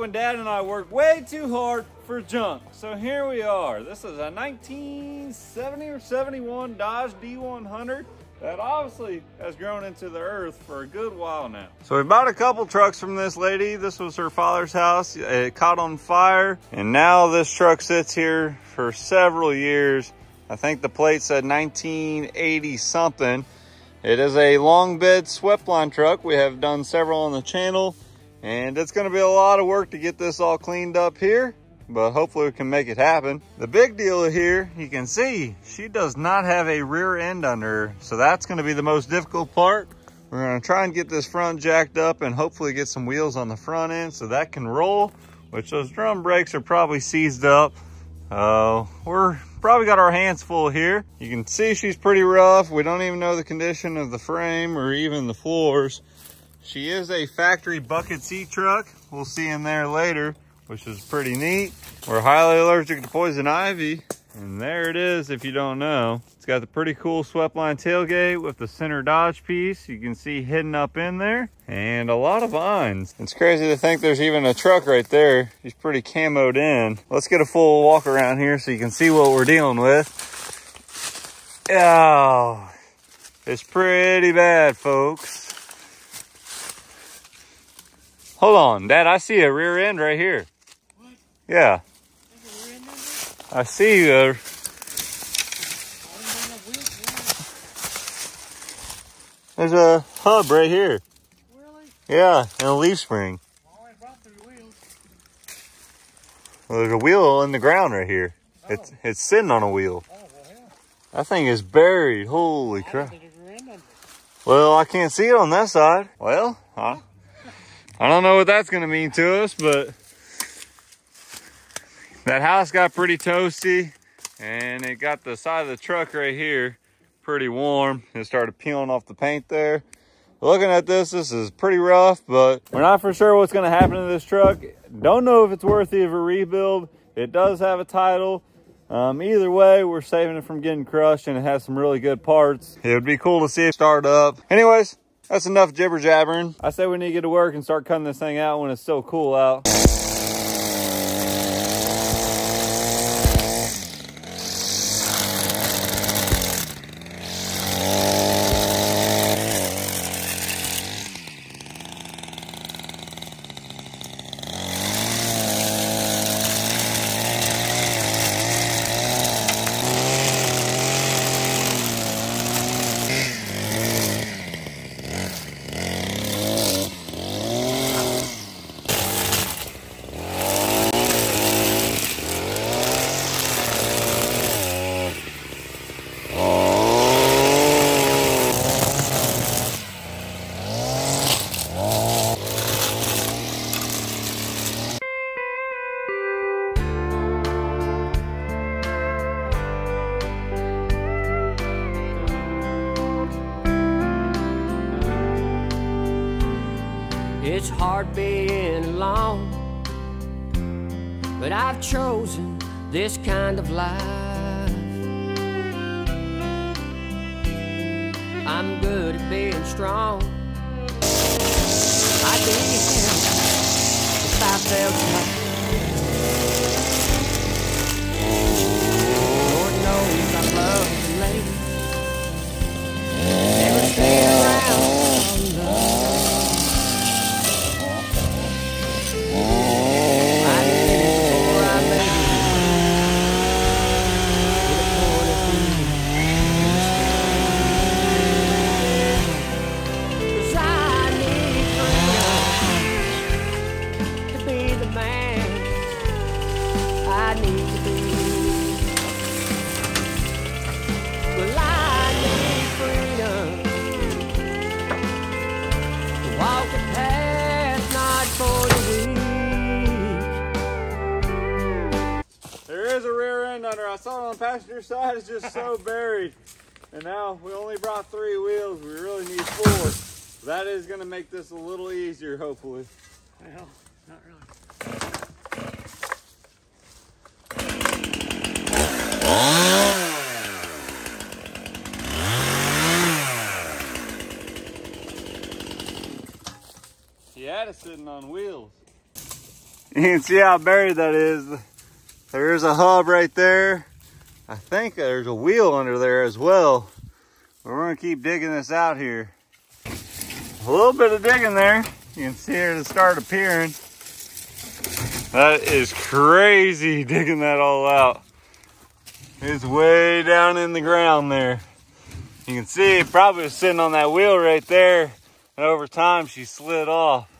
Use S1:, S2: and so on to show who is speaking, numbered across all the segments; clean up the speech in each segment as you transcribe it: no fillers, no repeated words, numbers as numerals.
S1: when Dad and I worked way too hard for junk. So here we are. This is a 1970 or 71 Dodge D100 that obviously has grown into the earth for a good while now. So we bought a couple trucks from this lady. This was her father's house. It caught on fire, and now this truck sits here for several years. I think the plate said 1980 something. It is a long bed swept line truck. We have done several on the channel, and it's gonna be a lot of work to get this all cleaned up here, but hopefully we can make it happen. The big deal here, you can see, she does not have a rear end under her, so that's gonna be the most difficult part. We're gonna try and get this front jacked up and hopefully get some wheels on the front end so that can roll, which those drum brakes are probably seized up. We're probably got our hands full here. You can see she's pretty rough. We don't even know the condition of the frame or even the floors. She is a factory bucket seat truck. We'll see in there later, which is pretty neat. We're highly allergic to poison ivy, and there it is if you don't know. It's got the pretty cool swept line tailgate with the center Dodge piece. You can see hidden up in there, and a lot of vines. It's crazy to think there's even a truck right there. She's pretty camoed in. Let's get a full walk around here so you can see what we're dealing with. Oh, it's pretty bad, folks. Hold on, Dad, I see a rear end right here.
S2: What?
S1: Yeah.
S2: There's a rear end number?
S1: I see there's a hub right here.
S2: Really?
S1: Yeah, and a leaf spring.
S2: Well, I brought 3 wheels.
S1: Well, there's a wheel in the ground right here.
S2: Oh.
S1: It's sitting on a wheel.
S2: Oh, well, yeah.
S1: That thing is buried. Holy crap.
S2: There's a rear end number.
S1: Well, I can't see it on that side. Well, I don't know what that's gonna mean to us, but that house got pretty toasty, and it got the side of the truck right here pretty warm. It started peeling off the paint there. Looking at this is pretty rough, but we're not for sure what's gonna happen to this truck. Don't know if it's worthy of a rebuild. It does have a title. Either way, we're saving it from getting crushed, and it has some really good parts. It would be cool to see it start up. Anyways, that's enough jibber jabbering. I say we need to get to work and start cutting this thing out when it's still cool out.
S3: It's hard being alone, but I've chosen this kind of life. I'm good at being strong. I'd be here if I felt tired. Lord knows I love the lady. Never stay around for love.
S1: I saw it on the passenger side, it's just so buried. And now we only brought 3 wheels. We really need 4. That is going to make this a little easier, hopefully.
S2: Well, not really.
S1: He had it sitting on wheels. You can see how buried that is. There's a hub right there. I think there's a wheel under there as well. We're gonna keep digging this out here. A little bit of digging there. You can see it start appearing. That is crazy digging that all out. It's way down in the ground there. You can see it probably was sitting on that wheel right there. And over time she slid off.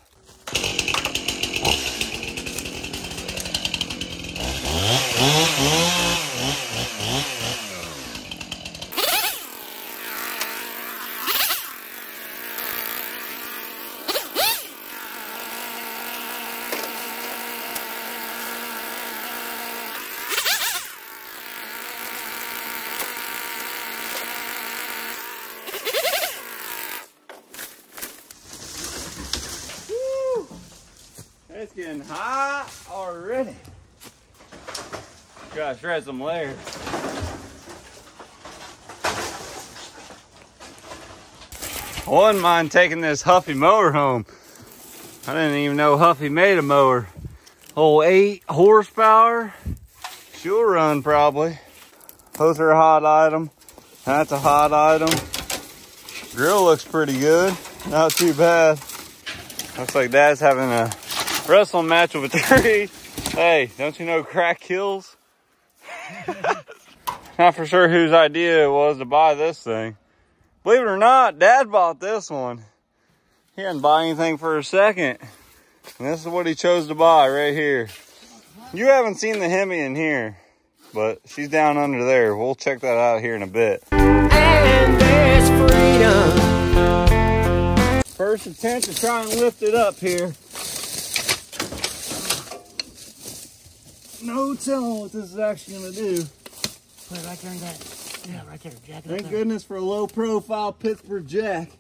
S1: It's getting hot already. Gotta shred some layers. I wouldn't mind taking this Huffy mower home. I didn't even know Huffy made a mower. Whole 8 horsepower. She'll run probably. Those are a hot item. That's a hot item. Grill looks pretty good. Not too bad. Looks like Dad's having a wrestling match with a tree. Hey, don't you know crack kills? Not for sure whose idea it was to buy this thing. Believe it or not, Dad bought this one. He didn't buy anything for a second. And this is what he chose to buy right here. You haven't seen the Hemi in here, but she's down under there. We'll check that out here in a bit.
S3: And there's freedom.
S1: First attempt to try and lift it up here. No telling what this is actually gonna do.
S2: Put it right there in that. Yeah, right there. Jack it up
S1: Thank
S2: there.
S1: goodness for a low profile Pittsburgh jack.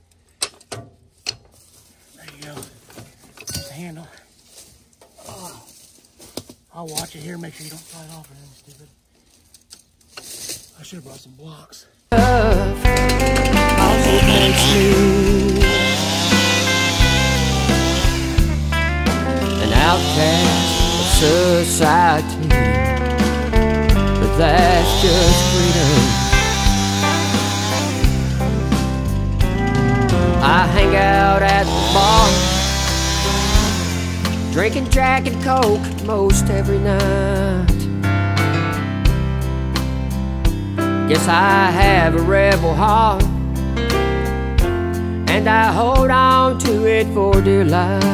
S2: There you go. That's the handle. Oh. I'll watch it here, make sure you don't slide off or anything stupid. I should have brought some blocks.
S3: Also makes me an outcast of society, but that's just freedom. I hang out at the bar, drinking Jack and Coke most every night. Guess I have a rebel heart, and I hold on to it for dear life.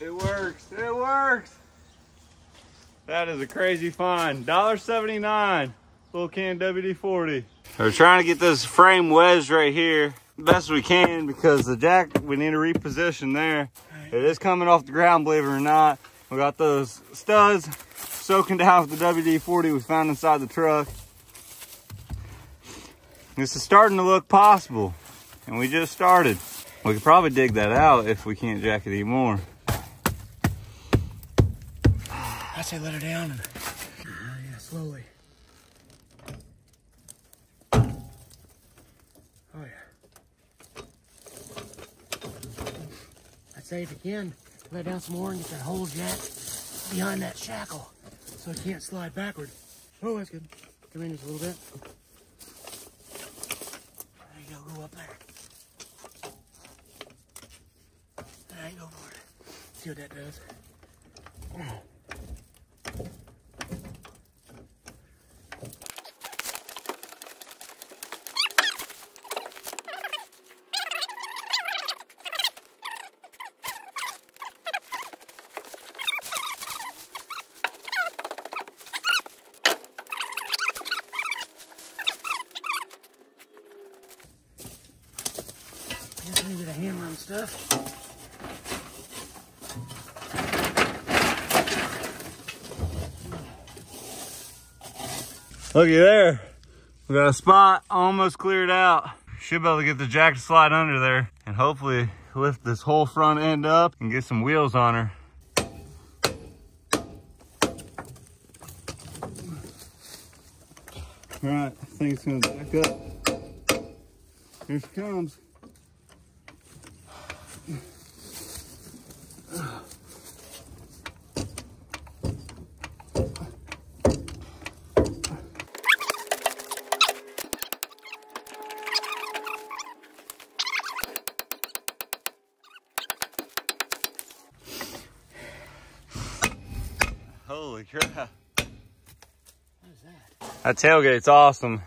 S1: It works, it works. That is a crazy find. $1.79, little can WD-40. We're trying to get this frame wedged right here best we can because the jack, we need to reposition there. It is coming off the ground, believe it or not. We got those studs soaking down with the WD-40 we found inside the truck. This is starting to look possible, and we just started. We could probably dig that out if we can't jack it anymore.
S2: I say let her down and yeah, slowly. Oh yeah. I'd say if you can, let down some more and get that whole jack behind that shackle so it can't slide backward. Oh, that's good. Come in just a little bit. There you go, go up there. There you go for it. See what that does. Just need a hammer and stuff.
S1: Looky there. We got a spot almost cleared out. Should be able to get the jack to slide under there and hopefully lift this whole front end up and get some wheels on her. All right, I think it's gonna back up. Here she comes. crap.
S2: What is that?
S1: That tailgate's awesome.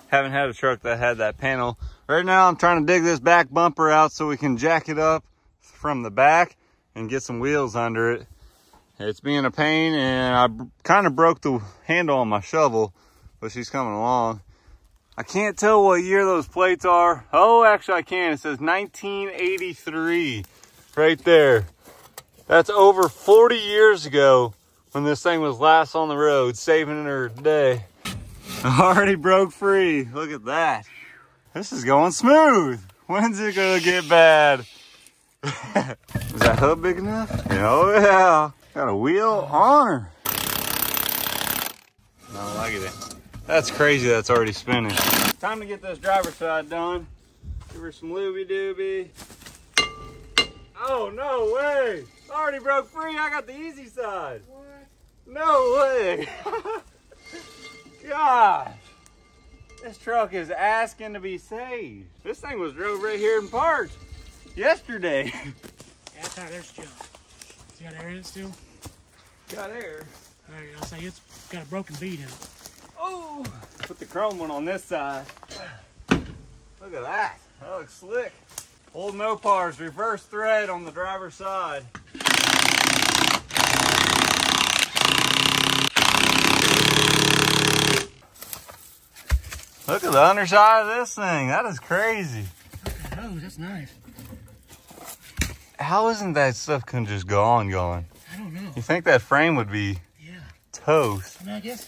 S1: Haven't had a truck that had that panel. Right now I'm trying to dig this back bumper out so we can jack it up from the back and get some wheels under it. It's being a pain, and I kind of broke the handle on my shovel, but she's coming along. I can't tell what year those plates are. Oh, actually I can. It says 1983 right there. That's over 40 years ago when this thing was last on the road, saving her day. Already broke free. Look at that. This is going smooth. When's it gonna get bad? Is that hub big enough? Oh yeah. Got a wheel on her. No, look at it. That's crazy that's already spinning. Time to get this driver's side done. Give her some looby-dooby. Oh, no way. Already broke free. I got the easy side.
S2: What?
S1: No way. Gosh. This truck is asking to be saved. This thing was drove right here and parked yesterday.
S2: Yeah, that's how there's junk. It's got air in it still?
S1: Got air.
S2: All right, I'll say it's got a broken bead in it.
S1: Oh, put the chrome one on this side. Look at that. That looks slick. Old Mopar's reverse thread on the driver's side. Look at the underside of this thing. That is crazy.
S2: Oh, that's nice.
S1: How isn't that stuff can just go on going?
S2: I don't know.
S1: You think that frame would be toast?
S2: I mean, I guess.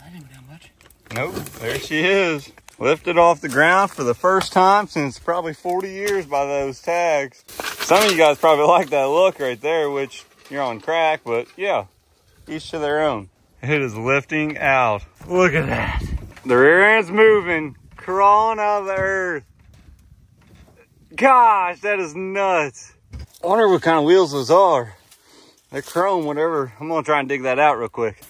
S2: I didn't go down much.
S1: Nope, there she is. Lifted off the ground for the first time since probably 40 years by those tags. Some of you guys probably like that look right there, which you're on crack, but yeah, each to their own. It is lifting out. Look at that. The rear end's moving, crawling out of the earth. Gosh, that is nuts. I wonder what kind of wheels those are. They're chrome, whatever. I'm gonna try and dig that out real quick.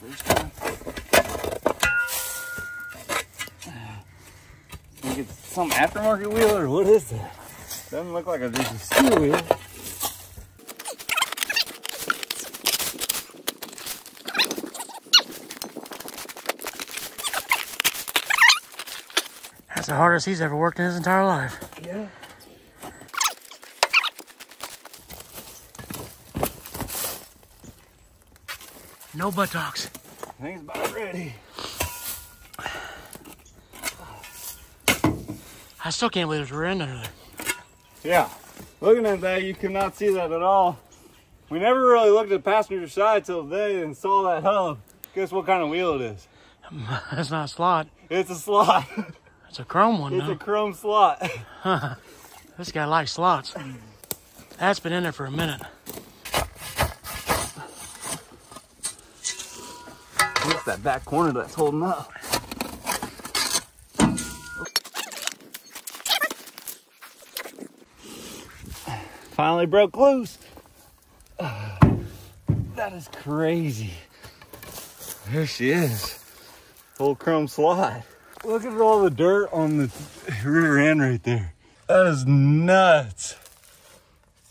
S1: Think it's some aftermarket wheel or what is that? Doesn't look like a just a steel wheel.
S2: That's the hardest he's ever worked in his entire life.
S1: Yeah.
S2: No buttocks.
S1: I think it's about ready.
S2: I still can't believe there's a rear end under there.
S1: Yeah, looking at that, you could not see that at all. We never really looked at the passenger side till today and saw that hub. Guess what kind of wheel it is?
S2: That's not a slot.
S1: It's a slot.
S2: It's a chrome one,
S1: It's
S2: though.
S1: a chrome slot.
S2: This guy likes slots. That's been in there for a minute.
S1: What's that back corner that's holding up? Finally broke loose. That is crazy. There she is. Full chrome slot. Look at all the dirt on the rear end right there. That is nuts.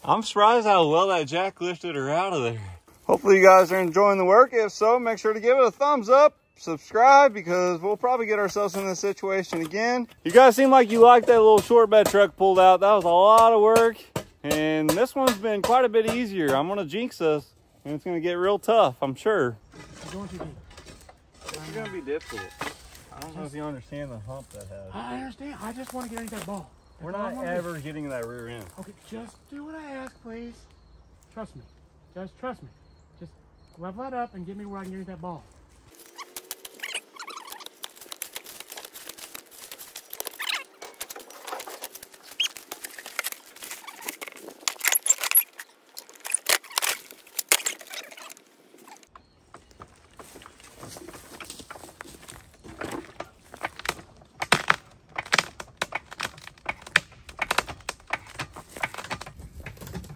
S1: I'm surprised how well that jack lifted her out of there. Hopefully you guys are enjoying the work. If so, make sure to give it a thumbs up, subscribe, because we'll probably get ourselves in this situation again. You guys seem like you liked that little short bed truck pulled out. That was a lot of work. And this one's been quite a bit easier. I'm gonna jinx us, and it's gonna get real tough, I'm sure.
S2: You're going too deep.
S1: It's gonna be difficult. I don't know if you understand the hump that has.
S2: I understand. I just want to get underneath that ball.
S1: We're
S2: That's all I
S1: not
S2: wanna do.
S1: ever getting that rear end.
S2: Okay, just do what I ask, please. Trust me. Just trust me. Just level it up and get me where I can get underneath that ball.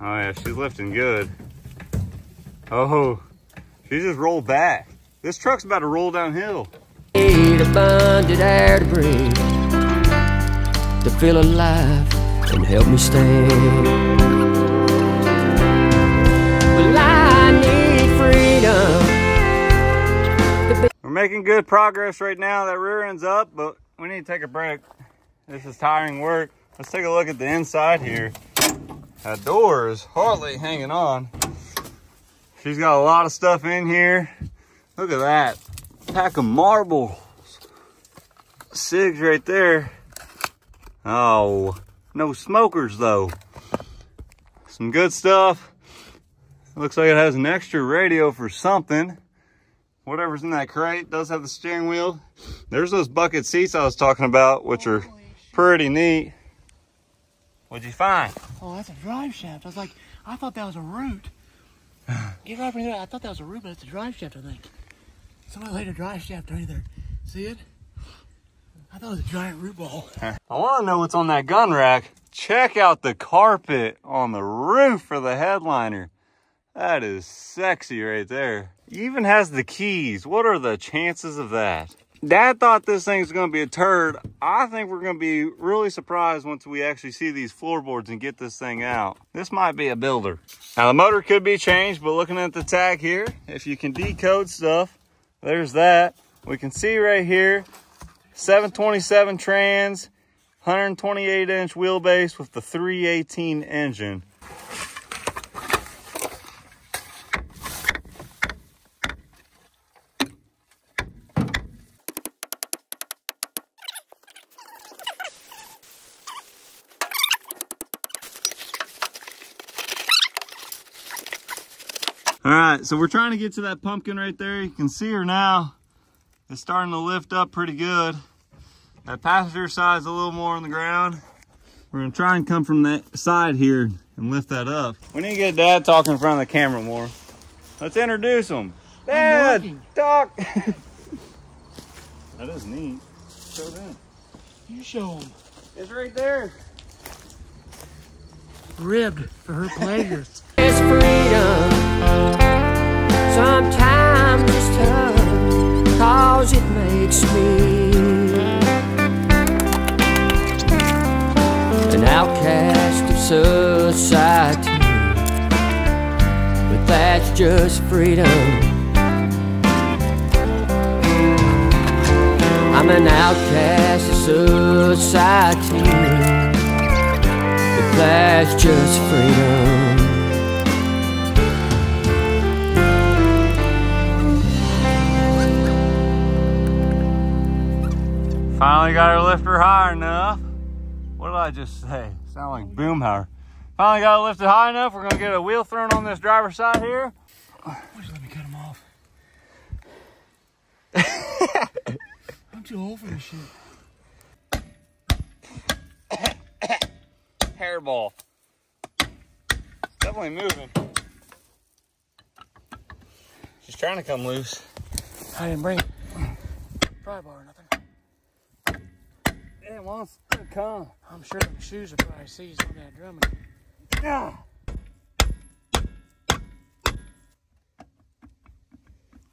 S1: Oh yeah, she's lifting good. Oh, she just rolled back. This truck's about to roll downhill.
S3: Need abundant air to breathe, to feel alive and help me stand. Well, I need freedom
S1: making good progress right now. That rear end's up, but we need to take a break. This is tiring work. Let's take a look at the inside here. That door is hardly hanging on. She's got a lot of stuff in here. Look at that. Pack of marbles. Cigs right there. Oh, no smokers though. Some good stuff. Looks like it has an extra radio for something. Whatever's in that crate does have the steering wheel. There's those bucket seats I was talking about, which are pretty neat. What'd you find?
S2: Oh, that's a drive shaft. I thought that was a root. Get right over there. I thought that was a root, but it's a drive shaft, I think. Somebody laid a drive shaft under there. See it? I thought it was a giant root ball.
S1: I want to know what's on that gun rack. Check out the carpet on the roof for the headliner. That is sexy right there. Even has the keys. What are the chances of that? Dad thought this thing's going to be a turd. I think we're going to be really surprised once we actually see these floorboards and get this thing out. This might be a builder. Now the motor could be changed, but looking at the tag here, if you can decode stuff, there's that. We can see right here, 727 trans, 128-inch wheelbase with the 318 engine. All right, so we're trying to get to that pumpkin right there. You can see her now. It's starting to lift up pretty good. That passenger side's a little more on the ground. We're gonna try and come from that side here and lift that up. We need to get Dad talking in front of the camera more. Let's introduce him. Dad, talk. That is neat. Show them.
S2: You show them.
S1: It's right there.
S2: Ribbed for her pleasure.
S3: It's freedom. Sometimes it's tough, 'cause it makes me an outcast of society. But that's just freedom. I'm an outcast of society. But that's just freedom.
S1: Finally got her lifter high enough. What did I just say? Sound like Boomhauer. Finally got it lifted high enough. We're gonna get a wheel thrown on this driver's side here.
S2: Just let me cut them off. I'm too old for this shit.
S1: Hairball. Definitely moving. She's trying to come loose.
S2: I didn't bring pry bar or nothing.
S1: It wants to come.
S2: I'm sure them shoes are probably seized on that drumming.
S1: Yeah.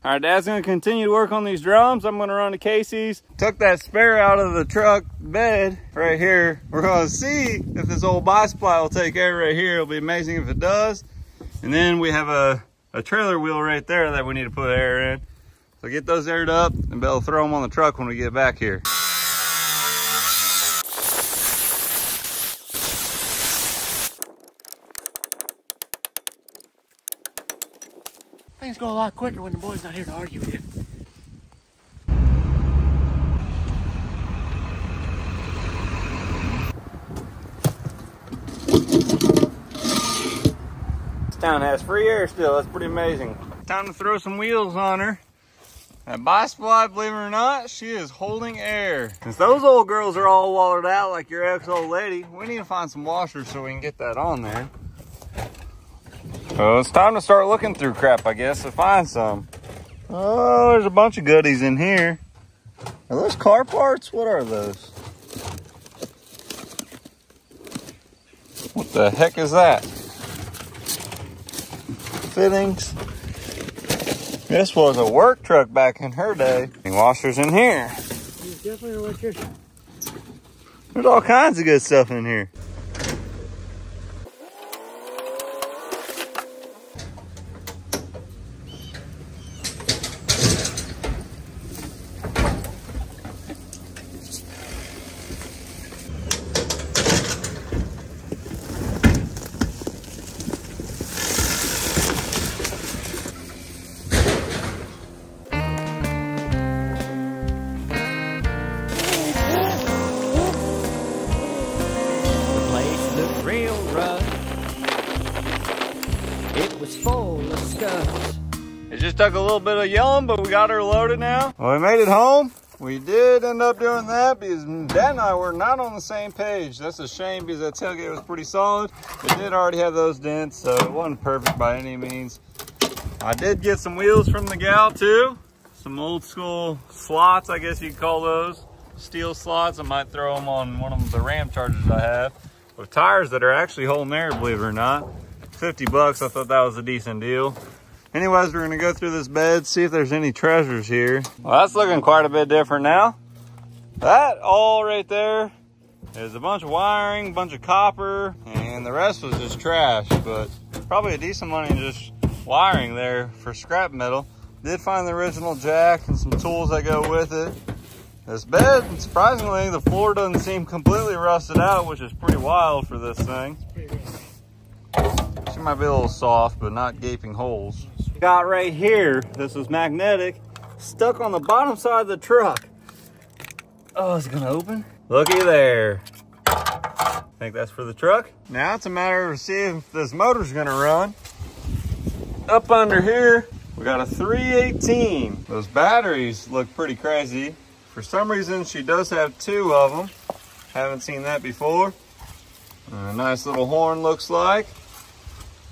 S1: All right, Dad's gonna continue to work on these drums. I'm gonna run to Casey's. Took that spare out of the truck bed right here. We're gonna see if this old bi-supply will take care right here. It'll be amazing if it does. And then we have a trailer wheel right there that we need to put air in. So get those aired up and be able to throw them on the truck when we get back here.
S2: Things go a lot quicker when the boy's not here to argue with you.
S1: This town has free air still. That's pretty amazing. Time to throw some wheels on her. That bi-supply, believe it or not, she is holding air. Since those old girls are all wallered out like your ex-old lady, we need to find some washers so we can get that on there. So it's time to start looking through crap, I guess, to find some. Oh, there's a bunch of goodies in here. Are those car parts? What are those? What the heck is that? Fittings. This was a work truck back in her day. Washers in here.
S2: He's definitely an electrician.
S1: There's all kinds of good stuff in here.
S3: full of scuffs.
S1: It just took a little bit of yelling, but we got her loaded now. Well, we made it home. We did end up doing that because Dad and I were not on the same page. That's a shame because that tailgate was pretty solid. It did already have those dents, so it wasn't perfect by any means. I did get some wheels from the gal too. Some old school slots, I guess you'd call those. Steel slots. I might throw them on one of the Ram Chargers I have. With tires that are actually holding air, believe it or not. 50 bucks, I thought that was a decent deal. Anyways, we're gonna go through this bed, see if there's any treasures here. Well, that's looking quite a bit different now. That all right there is a bunch of wiring, a bunch of copper, and the rest was just trash, but probably a decent money in just wiring there for scrap metal. Did find the original jack and some tools that go with it. This bed, surprisingly, the floor doesn't seem completely rusted out, which is pretty wild for this thing. She might be a little soft, but not gaping holes. Got right here, this is magnetic, stuck on the bottom side of the truck. Oh, is it gonna open? Looky there. Think that's for the truck? Now it's a matter of seeing if this motor's gonna run. Up under here, we got a 318. Those batteries look pretty crazy. For some reason, she does have 2 of them. Haven't seen that before. A nice little horn looks like.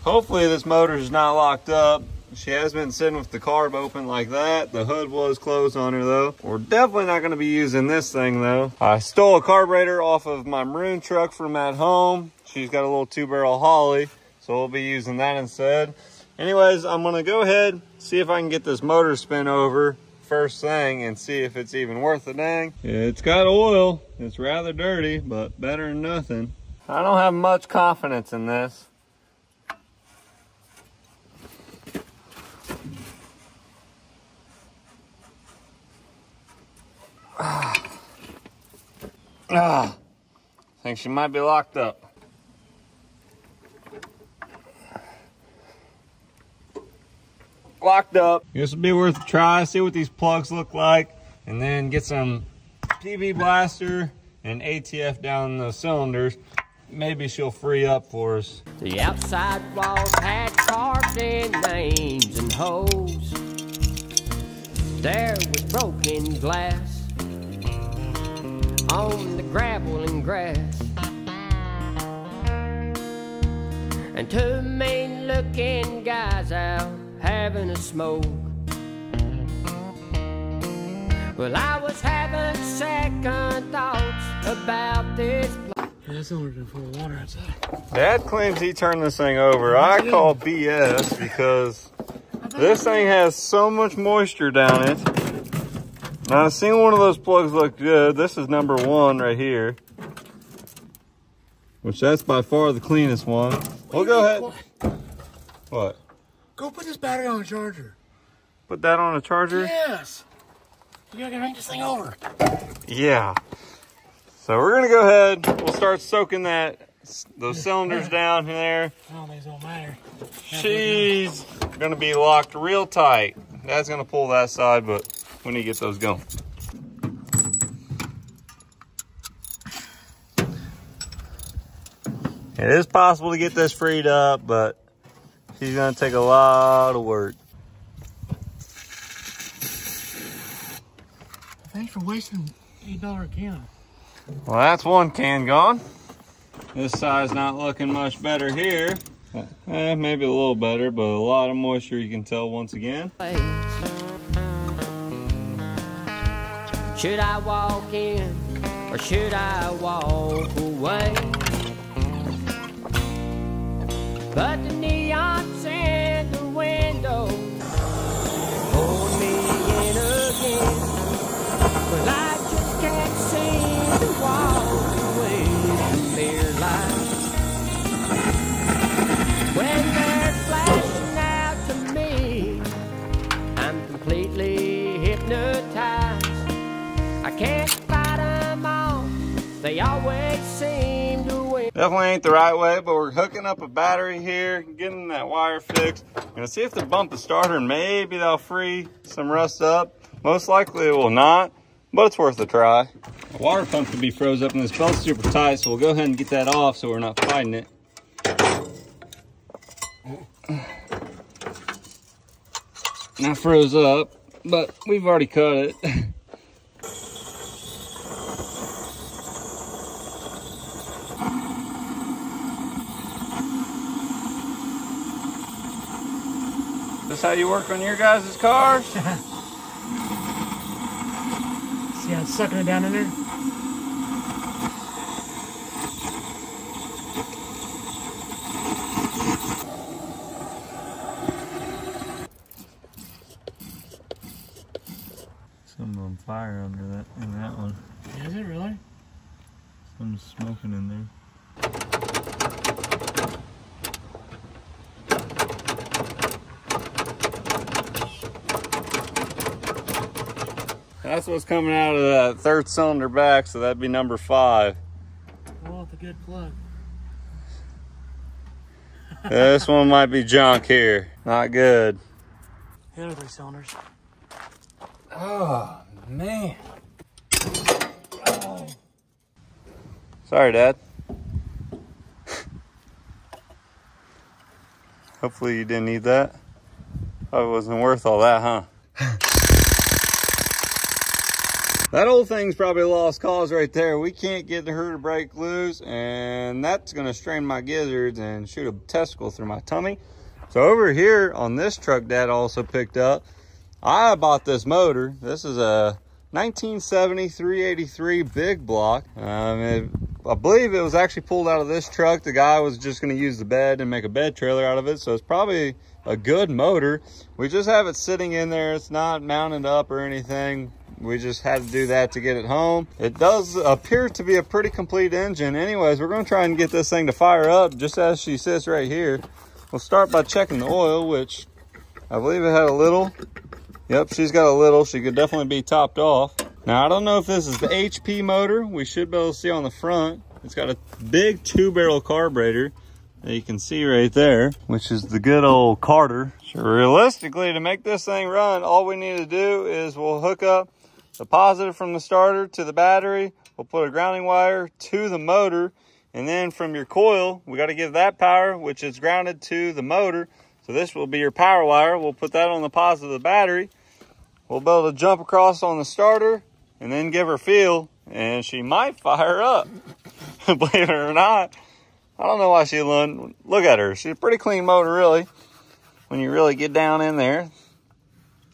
S1: Hopefully this motor is not locked up. She has been sitting with the carb open like that. The hood was closed on her though. We're definitely not gonna be using this thing though. I stole a carburetor off of my maroon truck from at home. She's got a little 2-barrel Holly, so we'll be using that instead. Anyways, I'm gonna go ahead, see if I can get this motor spin over first thing and see if it's even worth a dang. It's got oil. It's rather dirty, but better than nothing. I don't have much confidence in this. I think she might be locked up. Locked up. This will be worth a try. See what these plugs look like, and then get some PB Blaster and ATF down the cylinders. Maybe she'll free up for us.
S3: The outside walls had carved in names and holes. There was broken glass on the gravel and grass, and 2 mean-looking guys out having a smoke. Well, I was having second thoughts about this place.
S2: That's only full of water outside.
S1: Dad claims he turned this thing over. I call BS because this thing has so much moisture down it. Now, I've seen one of those plugs look good. This is number 1 right here, which that's by far the cleanest one. We'll go ahead. What?
S2: Go put this battery on a charger.
S1: Put that on a charger?
S2: Yes. You gotta bring this thing over.
S1: Yeah. So we're gonna go ahead. We'll start soaking those cylinders down there.
S2: I don't think it's gonna matter.
S1: She's gonna be locked real tight. Dad's gonna pull that side, but we need to get those going. It is possible to get this freed up, but she's gonna take a lot of work.
S2: Thanks for wasting $8 a can.
S1: Well, that's 1 can gone. This side's not looking much better here. Maybe a little better, but a lot of moisture you can tell once again.
S3: Should I walk in or should I walk away? But the neons in the window pulled me in again. Well, I just can't seem to walk away from their lights. When they're flashing out to me, I'm completely hypnotized. I can't fight them all, they always seem to win.
S1: Definitely ain't the right way, but we're hooking up a battery here, getting that wire fixed. Gonna see if they bump the starter and maybe they'll free some rust up. Most likely it will not, but it's worth a try. The water pump could be froze up and this belt's super tight, so we'll go ahead and get that off so we're not fighting it. I froze up, but we've already cut it. This how you work on your guys' cars?
S2: See how it's sucking it down in there?
S1: Something on fire under that in that one.
S2: Is it really?
S1: Something's smoking in there. That's what's coming out of that third cylinder back, so that'd be number 5.
S2: Well, it's a good plug.
S1: This one might be junk here. Not good.
S2: The other 3 cylinders.
S1: Oh, man. Oh. Sorry, Dad. Hopefully you didn't need that. Probably wasn't worth all that, huh? That old thing's probably a lost cause right there. We can't get her to break loose, and that's gonna strain my gizzards and shoot a testicle through my tummy. So over here on this truck Dad also picked up, I bought this motor. This is a 1970 383 big block. I believe it was actually pulled out of this truck. The guy was just gonna use the bed and make a bed trailer out of it. So it's probably a good motor. We just have it sitting in there. It's not mounted up or anything. We just had to do that to get it home. It does appear to be a pretty complete engine. Anyways, we're gonna try and get this thing to fire up just as she sits right here. We'll start by checking the oil, which I believe it had a little. Yep, she's got a little. She could definitely be topped off. Now, I don't know if this is the HP motor. We should be able to see on the front. It's got a big 2-barrel carburetor that you can see right there, which is the good old Carter. So realistically, to make this thing run, all we need to do is we'll hook up the positive from the starter to the battery. We'll put a grounding wire to the motor, and then from your coil, we got to give that power, which is grounded to the motor. So this will be your power wire. We'll put that on the positive of the battery. We'll be able to jump across on the starter and then give her feel, and she might fire up. Believe it or not. I don't know why she wouldn't. Look at her. She's a pretty clean motor, really, when you really get down in there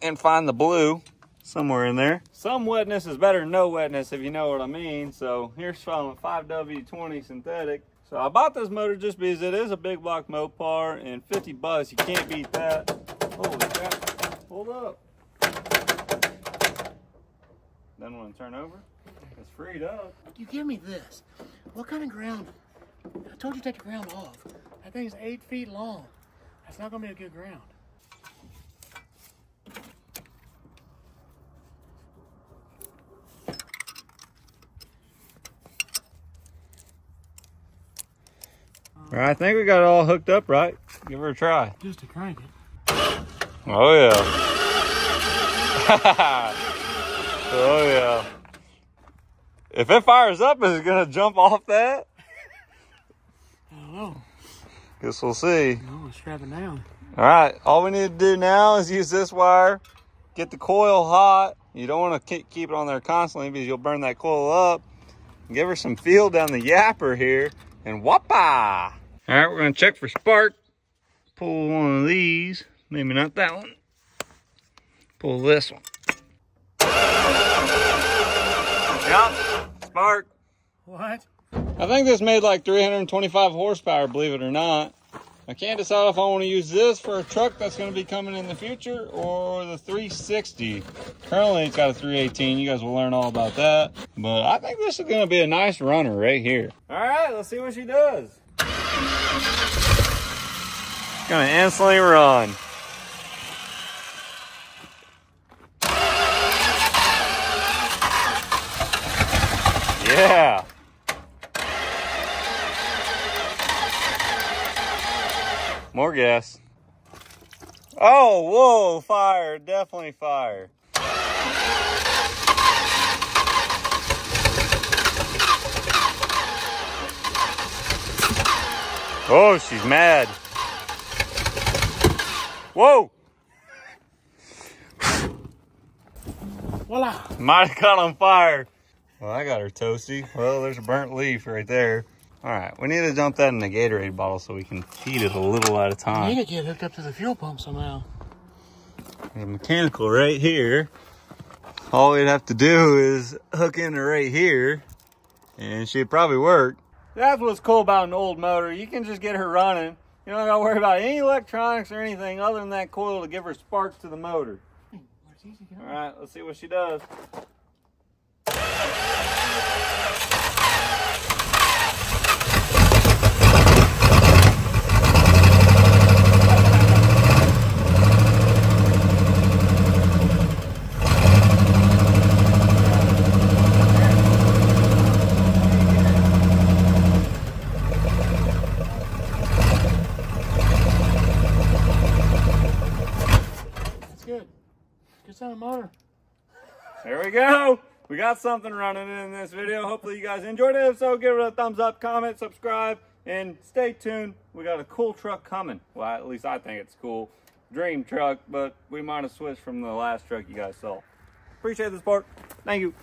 S1: and find the blue somewhere in there. Some wetness is better than no wetness, if you know what I mean. So here's some 5W20 synthetic. So I bought this motor just because it is a big block Mopar, and 50 bucks, you can't beat that. Holy crap, hold up. Then when I turn over, it's freed up.
S2: You give me this. What kind of ground? I told you to take the ground off. That thing's 8 feet long. That's not gonna be a good ground.
S1: All right, I think we got it all hooked up, right? Give her a try.
S2: Just to crank it.
S1: Oh, yeah. Oh, yeah. If it fires up, is it going to jump off that?
S2: I don't know.
S1: Guess we'll see.
S2: No, it's strapping down.
S1: All right, all we need to do now is use this wire, get the coil hot. You don't want to keep it on there constantly because you'll burn that coil up. Give her some feel down the yapper here, and whoopah! All right, we're gonna check for spark. Pull one of these, maybe not that one. Pull this one. Yep, spark.
S2: What?
S1: I think this made like 325 horsepower, believe it or not. I can't decide if I want to use this for a truck that's going to be coming in the future or the 360. Currently, it's got a 318. You guys will learn all about that. But I think this is going to be a nice runner right here. All right, let's see what she does. It's going to instantly run. Yeah. More gas. Oh, whoa, fire, definitely fire. Oh, she's mad. Whoa.
S2: Voila.
S1: Might have caught on fire. Well, I got her toasty. Well, there's a burnt leaf right there. All right, we need to dump that in the Gatorade bottle so we can feed it a little at a
S2: You
S1: time.
S2: need to get hooked up to the fuel pump somehow.
S1: There's a mechanical right here. All we'd have to do is hook in her right here, and she'd probably work. That's what's cool about an old motor. You can just get her running. You don't gotta worry about any electronics or anything other than that coil to give her sparks to the motor. All right, let's see what she does.
S2: Good. Good sound motor.
S1: There we go. We got something running in this video. Hopefully you guys enjoyed it. If so, give it a thumbs up, comment, subscribe, and stay tuned. We got a cool truck coming. Well, at least I think it's cool. Dream truck, but we might have switched from the last truck you guys saw. Appreciate the support. Thank you.